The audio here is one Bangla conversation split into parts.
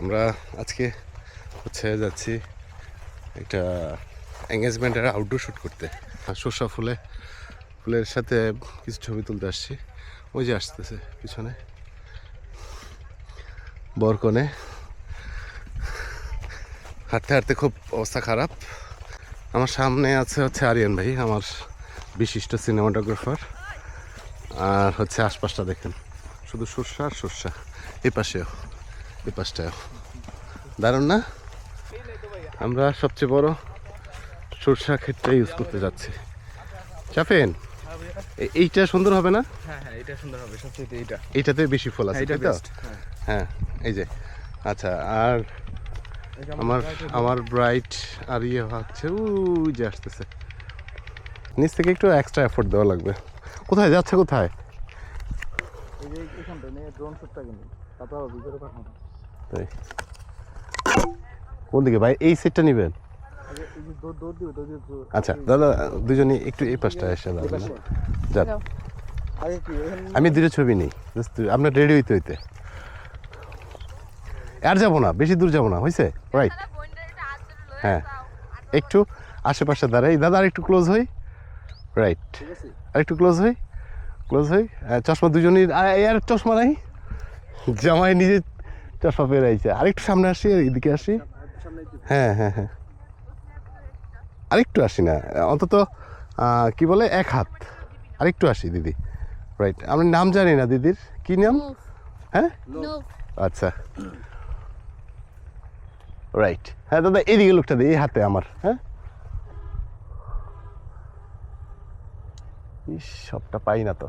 আমরা আজকে যাচ্ছি একটা এঙ্গেজমেন্টের আউটডোর শ্যুট করতে। সর্ষা ফুলের সাথে কিছু ছবি তুলতে আসছি। ওই যে আসতেছে পিছনে বরকনে, হাঁটতে হাঁটতে খুব অবস্থা খারাপ। আমার সামনে আছে আরিয়ান ভাই, আমার বিশিষ্ট সিনেমাটোগ্রাফার। আর আশপাশটা দেখেন, শুধু সর্ষা আর সর্ষা। এই পাশটাও দারুণ না? আমরা সবচেয়ে বড় সর্ষা ক্ষেতটা ইউজ করতে যাচ্ছি। চাপেন, এইটা সুন্দর হবে না? হ্যাঁ হ্যাঁ, এটা সুন্দর হবে সবচেয়ে। এইটাতে বেশি ফল আছে, তাই তো? হ্যাঁ, এই যে আচ্ছা। আর আমার ব্রাইট আর হচ্ছে ওই যে আসতেছে। নিচ থেকে একটু এক্সট্রা এফোর্ট দেওয়া লাগবে। কোথায় যাচ্ছে, কোথায়? কোন দিকে ভাই? এই সেটটা নিবেন? আচ্ছা দাদা, দুজনে একটু এই পাশটা এসে যাবেন না? যান, আমি দুটো ছবি নেই, আপনার রেডি হইতে আর যাবো না, বেশি দূর যাবো না, হয়েছে? রাইট, হ্যাঁ একটু আশেপাশে দাঁড়াই। দাদা আর একটু ক্লোজ হই, রাইট, আর একটু ক্লোজ হই। চশমা দুজনই, আর চশমা নাই, জামাই নিজে চশমা পেরাইছে। আরেকটু সামনে আসি, এদিকে আসি। হ্যাঁ হ্যাঁ হ্যাঁ, আরেকটু আসি না, অন্তত কি বলে, এক হাত আরেকটু আসি দিদি। রাইট, আমি নাম জানি না দিদির, কি নাম? হ্যাঁ আচ্ছা, রাইট। হ্যাঁ দাদা, এদিকে লোকটা দিই, এই হাতে আমার। হ্যাঁ, সবটা পাই না তো।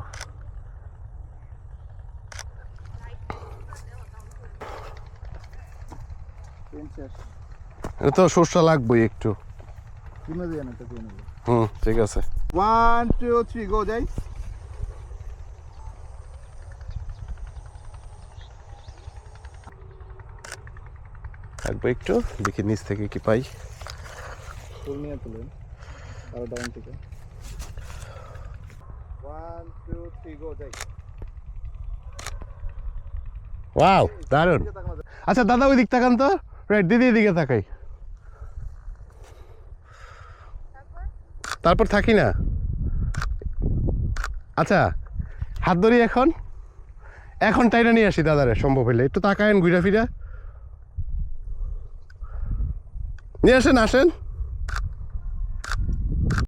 এটা তো সর্ষা লাগবেই একটু। ঠিক আছে। 1 2 3 গো যাই। লাগবে একটু, দেখি নিচ থেকে কি পাই। ওয়াও, দারুণ। আচ্ছা দাদা, ওই দিক তাকান তো। রাইট, দিদি এদিকে তাকাই। তারপর থাকি না। আচ্ছা, হাত ধরি এখন টাইনা নিয়ে আসি দাদারে, সম্ভব হইলে। একটু তাকায়েন ঘুরা ফিরা, নিয়ে আসেন।